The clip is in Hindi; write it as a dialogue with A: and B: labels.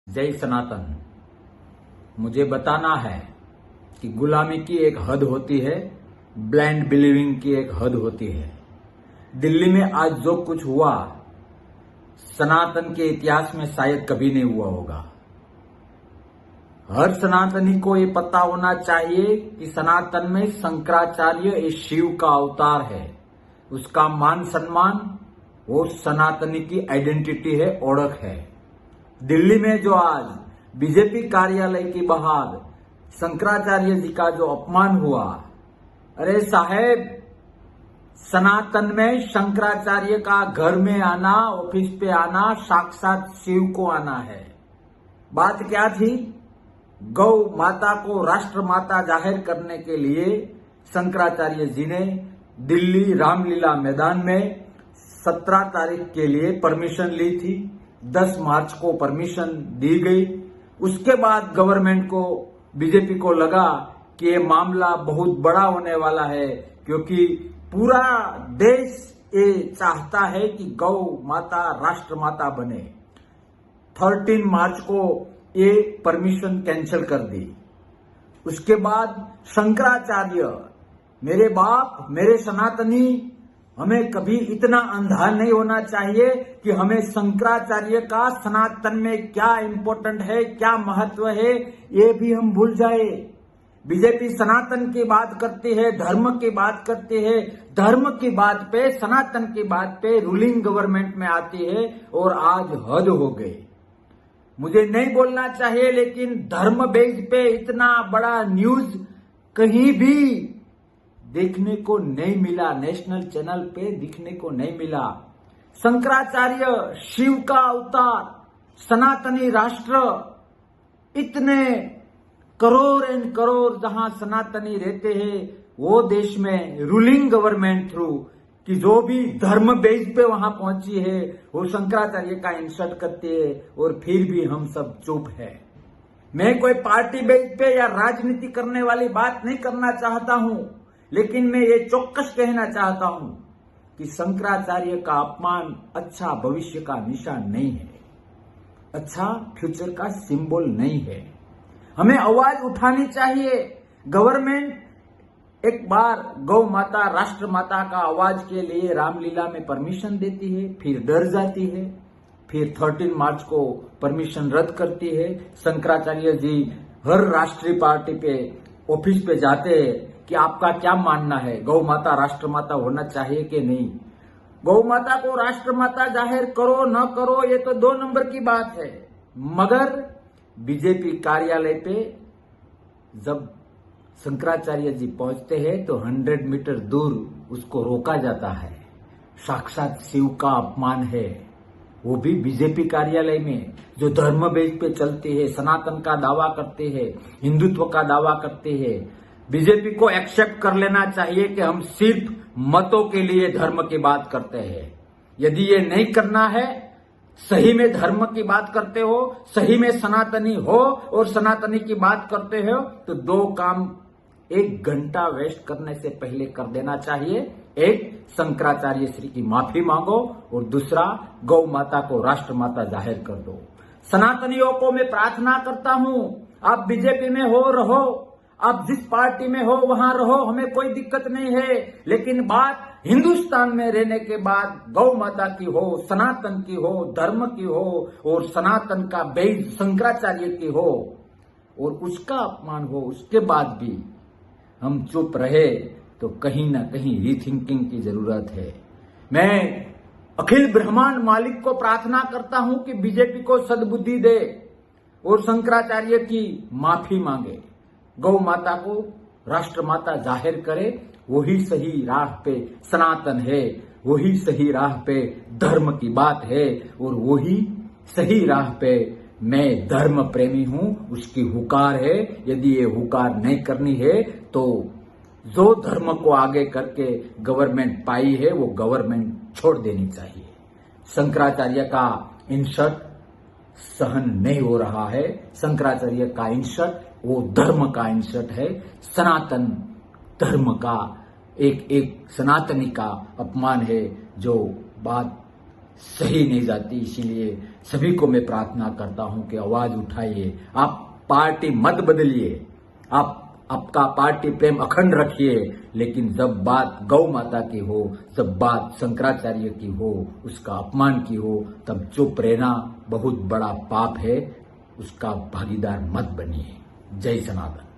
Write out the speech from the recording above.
A: जय सनातन। मुझे बताना है कि गुलामी की एक हद होती है, ब्लाइंड बिलीविंग की एक हद होती है। दिल्ली में आज जो कुछ हुआ सनातन के इतिहास में शायद कभी नहीं हुआ होगा। हर सनातनी को ये पता होना चाहिए कि सनातन में शंकराचार्य इस शिव का अवतार है। उसका मान सम्मान वो सनातनी की आइडेंटिटी है, ओळख है। दिल्ली में जो आज बीजेपी कार्यालय के बाहर शंकराचार्य जी का जो अपमान हुआ, अरे साहेब, सनातन में शंकराचार्य का घर में आना, ऑफिस पे आना, साक्षात शिव को आना है। बात क्या थी? गौ माता को राष्ट्र माता जाहिर करने के लिए शंकराचार्य जी ने दिल्ली रामलीला मैदान में 17 तारीख के लिए परमिशन ली थी। 10 मार्च को परमिशन दी गई। उसके बाद गवर्नमेंट को, बीजेपी को लगा कि ये मामला बहुत बड़ा होने वाला है, क्योंकि पूरा देश ये चाहता है कि गौ माता राष्ट्र माता बने। 13 मार्च को ये परमिशन कैंसिल कर दी। उसके बाद शंकराचार्य, मेरे बाप, मेरे सनातनी, हमें कभी इतना अंधा नहीं होना चाहिए कि हमें शंकराचार्य का सनातन में क्या इंपॉर्टेंट है, क्या महत्व है, ये भी हम भूल जाए। बीजेपी सनातन की बात करती है, धर्म की बात करती है, धर्म की बात पे, सनातन की बात पे रूलिंग गवर्नमेंट में आती है, और आज हद हो गई। मुझे नहीं बोलना चाहिए, लेकिन धर्म बेस पे इतना बड़ा न्यूज कहीं भी देखने को नहीं मिला, नेशनल चैनल पे दिखने को नहीं मिला। शंकराचार्य शिव का अवतार, सनातनी राष्ट्र, इतने करोड़ एंड करोड़ जहां सनातनी रहते हैं, वो देश में रूलिंग गवर्नमेंट थ्रू कि जो भी धर्म बेस पे वहां पहुंची है, वो शंकराचार्य का इंसल्ट करती है, और फिर भी हम सब चुप है। मैं कोई पार्टी बेस पे या राजनीति करने वाली बात नहीं करना चाहता हूं, लेकिन मैं ये चौकस कहना चाहता हूं कि शंकराचार्य का अपमान अच्छा भविष्य का निशान नहीं है, अच्छा फ्यूचर का सिंबल नहीं है। हमें आवाज उठानी चाहिए। गवर्नमेंट एक बार गौ माता राष्ट्र माता का आवाज के लिए रामलीला में परमिशन देती है, फिर डर जाती है, फिर 13 मार्च को परमिशन रद्द करती है। शंकराचार्य जी हर राष्ट्रीय पार्टी पे ऑफिस पे जाते हैं कि आपका क्या मानना है, गौ माता राष्ट्र माता होना चाहिए कि नहीं। गौ माता को राष्ट्र माता जाहिर करो न करो, ये तो 2 नंबर की बात है। मगर बीजेपी कार्यालय पे जब शंकराचार्य जी पहुंचते हैं तो 100 मीटर दूर उसको रोका जाता है। साक्षात शिव का अपमान है, वो भी बीजेपी कार्यालय में, जो धर्म बेस पे चलती है, सनातन का दावा करते हैं, हिंदुत्व का दावा करते हैं। बीजेपी को एक्सेप्ट कर लेना चाहिए कि हम सिर्फ मतों के लिए धर्म की बात करते हैं। यदि ये नहीं करना है, सही में धर्म की बात करते हो, सही में सनातनी हो और सनातनी की बात करते हो, तो 2 काम 1 घंटा वेस्ट करने से पहले कर देना चाहिए। एक, शंकराचार्य श्री की माफी मांगो, और दूसरा, गौ माता को राष्ट्र माता जाहिर कर दो। सनातनियों को मैं प्रार्थना करता हूं, आप बीजेपी में हो, रहो, आप जिस पार्टी में हो वहां रहो, हमें कोई दिक्कत नहीं है। लेकिन बात हिंदुस्तान में रहने के बाद गौ माता की हो, सनातन की हो, धर्म की हो, और सनातन का बेस शंकराचार्य की हो, और उसका अपमान हो, उसके बाद भी हम चुप रहे, तो कहीं ना कहीं रीथिंकिंग की जरूरत है। मैं अखिल ब्रह्मांड मालिक को प्रार्थना करता हूं कि बीजेपी को सद्बुद्धि दे और शंकराचार्य की माफी मांगे, गौ माता को राष्ट्र माता जाहिर करे। वही सही राह पे सनातन है, वही सही राह पे धर्म की बात है, और वही सही राह पे मैं धर्म प्रेमी हूं, उसकी हुकार है। यदि ये हुकार नहीं करनी है, तो जो धर्म को आगे करके गवर्नमेंट पाई है, वो गवर्नमेंट छोड़ देनी चाहिए। शंकराचार्य का इंसल्ट सहन नहीं हो रहा है। शंकराचार्य का इंसल्ट वो धर्म का इंसल्ट है, सनातन धर्म का एक सनातनी का अपमान है। जो बात सही नहीं जाती। इसीलिए सभी को मैं प्रार्थना करता हूं कि आवाज उठाइए। आप पार्टी मत बदलिए, आप आपका पार्टी प्रेम अखंड रखिए, लेकिन जब बात गौ माता की हो, जब बात शंकराचार्य की हो, उसका अपमान की हो, तब चुप रहना बहुत बड़ा पाप है। उसका भागीदार मत बनिए। जय सनातन।